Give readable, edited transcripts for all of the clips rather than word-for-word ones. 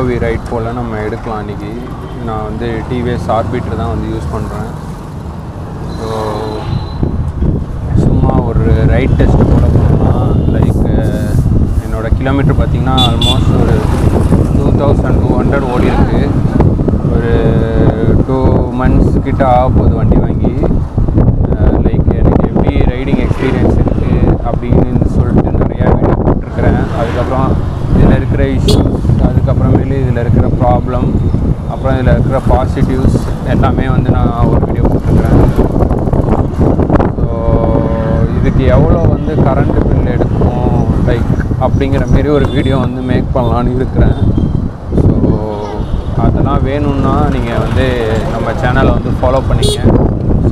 POV right போல் நம்ம எடுக்கலாம். இன்றைக்கி நான் வந்து TVS Orbiter தான் வந்து யூஸ் பண்ணுறேன். ஸோ சும்மா ஒரு ரைட் டெஸ்ட்டு போல் பண்ணலாம். லைக் என்னோடய கிலோமீட்டர் பார்த்திங்கன்னா ஆல்மோஸ்ட் ஒரு 2200 ஓடி இருக்குது. ஒரு 2 months கிட்ட ஆக போகுது வண்டி வாங்கி. லைக் எனக்கு எப்படி ரைடிங் எக்ஸ்பீரியன்ஸ் இருக்குது அப்படின்னு சொல்லிட்டு நிறையா வீடியோ போட்டிருக்கிறேன். அதுக்கப்புறம் இதில் இருக்கிற இஷ்யூஸ், அதுக்கப்புறமேலு இதில் இருக்கிற ப்ராப்ளம், அப்புறம் இதில் இருக்கிற பாசிட்டிவ்ஸ் எல்லாமே வந்து நான் ஒரு வீடியோ போட்டிருக்கிறேன். ஸோ இதுக்கு எவ்வளோ வந்து கரண்ட் பில் எடுக்கும் லைக் அப்படிங்கிற மாரி ஒரு வீடியோ வந்து மேக் பண்ணலான்னு இருக்கிறேன். ஸோ அதெல்லாம் வேணும்னா நீங்கள் வந்து நம்ம சேனலை வந்து ஃபாலோ பண்ணிங்க,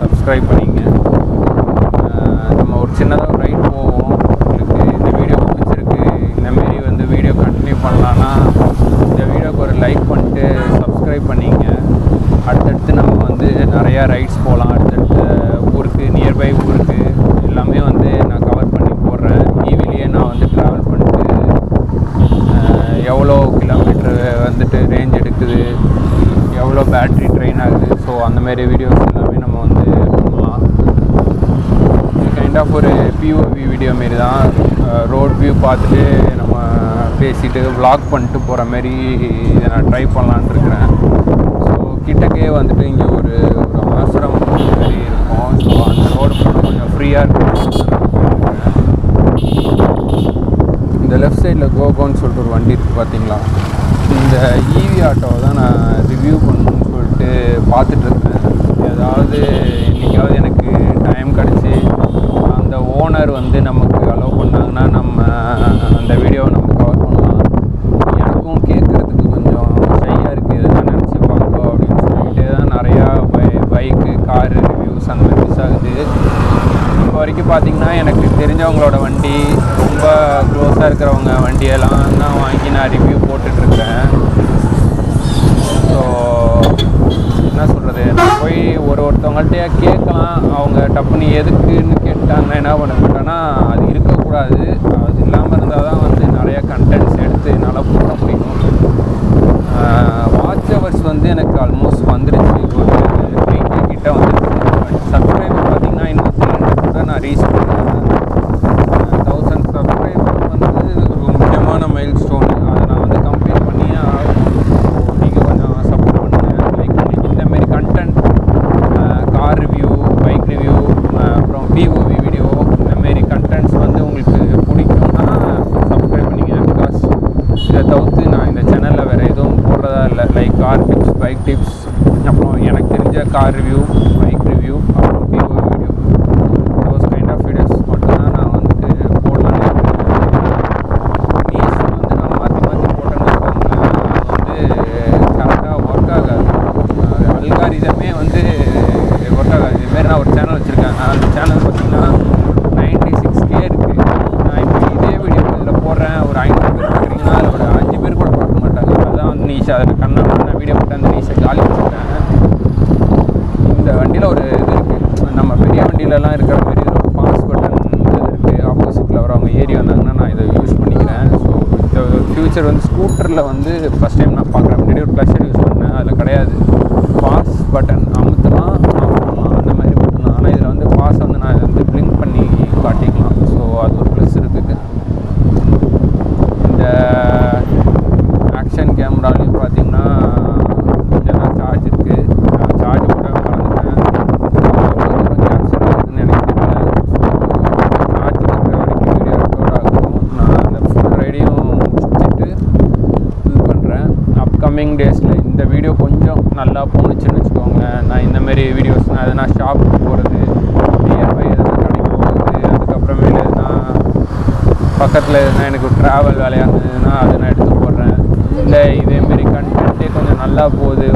சப்ஸ்கிரைப் பண்ணிங்க. நம்ம ஒரு சின்னதாக ரைட் போவோம். உங்களுக்கு இந்த வீடியோ பிடிச்சிருக்கு, இந்தமாரி வந்து வீடியோ கண்டினியூ பண்ணலான்னா இந்த வீடியோக்கு ஒரு லைக் பண்ணிட்டு சப்ஸ்கிரைப் பண்ணிங்க. அடுத்தடுத்து நம்ம வந்து நிறையா ரைட்ஸ் போகலாம். அடுத்தடுத்த ஊருக்கு, நியர்பை ஊருக்கு எல்லாமே வந்து நான் கவர் பண்ணி போடுறேன். ஈவிலேயே நான் வந்து ட்ராவல் பண்ணிட்டு எவ்வளோ கிலோமீட்டர் வந்துட்டு ரேஞ்ச் எடுக்குது, எவ்வளோ பேட்ரி ட்ரெயின் ஆகுது. ஸோ அந்தமாரி வீடியோஸ் எல்லாமே நம்ம வந்து பண்ணலாம். இது கைண்ட் ஆஃப் ஒரு POV வீடியோ மாரி தான். ரோட் வியூ பார்த்துட்டு நம்ம பேசிட்டு வ்ளாக் பண்ணிட்டு போகிற மாரி இதை நான் ட்ரை பண்ணலான்னு இருக்கிறேன். ஸோ கிட்டக்கே வந்துட்டு இங்கே ஒரு ஆசிரம் மாதிரி இருக்கும். ஸோ அந்த ரோடு போனால் கொஞ்சம் ஃப்ரீயாக இருக்கும். இந்த லெஃப்ட் சைடில் கோகோன்னு சொல்லிட்டு ஒரு வண்டி இருக்குது பார்த்தீங்களா. இந்த EV ஆட்டோவை தான் நான் ரிவ்யூ பண்ணணும்னு சொல்லிட்டு பார்த்துட்ருக்கேன். ஏதாவது என்றைக்காவது எனக்கு டைம் கிடச்சி அந்த ஓனர் வந்து நமக்கு அலோவ் பண்ணாங்கன்னா நம்ம அந்த வீடியோவை நம்ம கவர் பண்ணலாம். எனக்கும் கேட்குறதுக்கு கொஞ்சம் ஷையாக இருக்குது, எதனா நினச்சி பார்ப்போம் அப்படின்னு சொல்லிட்டு தான் நிறையா பைக்கு, காரு ரிவ்யூஸ் அந்த மாதிரி மிஸ் ஆகுது. இப்போ வரைக்கும் பார்த்திங்கன்னா எனக்கு தெரிஞ்சவங்களோட வண்டி, ரொம்ப க்ளோஸாக இருக்கிறவங்க வண்டியெல்லாம் தான் வாங்கி நான் ரிவ்யூ போட்டுட்ருக்கிறேன். ஸோ என்ன சொல்கிறது, நான் போய் ஒருத்தவங்கள்ட்டையா கேட்கலாம். அவங்க டப்புன்னு எதுக்குன்னு கேட்டாங்கன்னா என்ன பண்ண மாட்டேன்னா, அது இருக்கக்கூடாது, அது இல்லாமல் இருந்தால் தான் வந்து நிறையா கண்டென்ட்ஸ் எடுத்து என்னால் போட முடியும். வாட்ச் ஹவர்ஸ் வந்து எனக்கு ஆல்மோஸ்ட் வந்துருச்சு. ஒரு 3K கிட்ட வந்துருச்சு. சப்ஸ்கிரைபர் பார்த்திங்கன்னா இன்னும் 300 கூட நான் ரீச் பண்ணேன். 1000 சப்ஸ்கிரைபர் வந்து ஒரு முக்கியமான மைல் ஸ்டோன். அதை நான் வந்து கம்ப்ளீட் பண்ணியே ஆகும். நீங்கள் கொஞ்சம் சப்போர்ட் பண்ணுங்கள். லைக் இன்றைக்கி இந்தமாரி content, car review, bike review, அப்புறம் POV வீடியோ, இந்தமாரி கண்டென்ட்ஸ் வந்து உங்களுக்கு பிடிக்கும்னா சப்ஸ்கிரைப் பண்ணிங்க. பிகாஸ் இதை தவிர்த்து நான் இந்த சேனலில் வேறு எதுவும் போடுறதா இல்லை. Like car tips, bike tips, அப்புறம் எனக்கு தெரிஞ்ச கார் ரிவ்யூ, பைக் ரிவ்யூ, அப்புறம் POV video, those kind of videos மட்டும்தான் நான் வந்துட்டு போடலான்னு இருக்கேன். நியூஸ் வந்து நான் மாற்றி போட்டேன்னு வச்சுக்கோங்களேன், அது வந்து கரெக்டாக ஒர்க் ஆகாது. அல்காரிதமே வந்து ஒர்க் ஆகாது. இதுமாரி நான் ஒரு சேனல் வச்சுருக்கேன். அந்த சேனல் பார்த்திங்கன்னா 96K இருக்குது. நான் இப்போ இதே வீடியோ இதில் போடுறேன், ஒரு 500 பேர் பார்க்குறீங்கன்னா அதில் ஒரு 5 பேர் கூட பார்க்க மாட்டாங்க. அதுதான் வந்து நீஷா. அதில் கண்ணான வீடியோ போட்டு அந்த நீஷை காலி பண்ணிட்டேன். இந்த வண்டியில் ஒரு இது இருக்குது, நம்ம பெரிய வண்டியிலலாம் இருக்கிற மாதிரி இதில் ஒரு பாஸ் பட்டன் இருக்குது. ஆப்போசிட்டில் வரவங்க ஏறி வந்தாங்கன்னா நான் இதை யூஸ் பண்ணிக்கிறேன். ஸோ இந்த ஃப்யூச்சர் வந்து ஸ்கூட்டரில் வந்து ஃபஸ்ட் டைம் நான் பார்க்குறேன். முன்னாடி ஒரு க்ளச்சர் யூஸ் பண்ணேன், அதில் கிடையாது. பாஸ் பட்டன் அமுத்தலாம், ஆஃப் பண்ணலாம், அந்த மாதிரி மட்டும்தான். ஆனால் இதில் வந்து பாஸ் வந்து நான் வந்து பிளிங்க் பண்ணி காட்டிக்கலாம். ஸோ அது ஒரு ப்ளஸ் இருக்குது. இந்த ஆக்ஷன் கேமராலையும் பார்த்திங்கன்னா கொஞ்சம் தான் சார்ஜ் இருக்குது. நான் சார்ஜ் கூட மறந்துட்டேன். கேப்சர் ஆகுதுன்னு எனக்கு தெரியல. சார்ஜ் இருக்கிற வரைக்கும் வீடியோ ரெக்கார்ட் ஆகும். நான் அந்த ஃபுல் ரைடையும் முடிச்சுட்டு இது பண்ணுறேன். அப்கமிங் டேஸில் இந்த வீடியோ கொஞ்சம் நல்லா போணுச்சுன்னு வச்சுக்கோங்களேன். நான் இந்தமாரி வீடியோஸ்னால் எதனா ஷாப்புக்கு போகிறது, நியர்பை எதனா கடைக்கு போகிறது, அதுக்கப்புறமேல எதுனா பக்கத்தில் எதுனா எனக்கு ட்ராவல் வேலையாக இருந்ததுன்னா அதை நான் எடுத்து போடுறேன். இல்லை இதேமாரி கண்டென்ட்டே கொஞ்சம் நல்லா போகுது,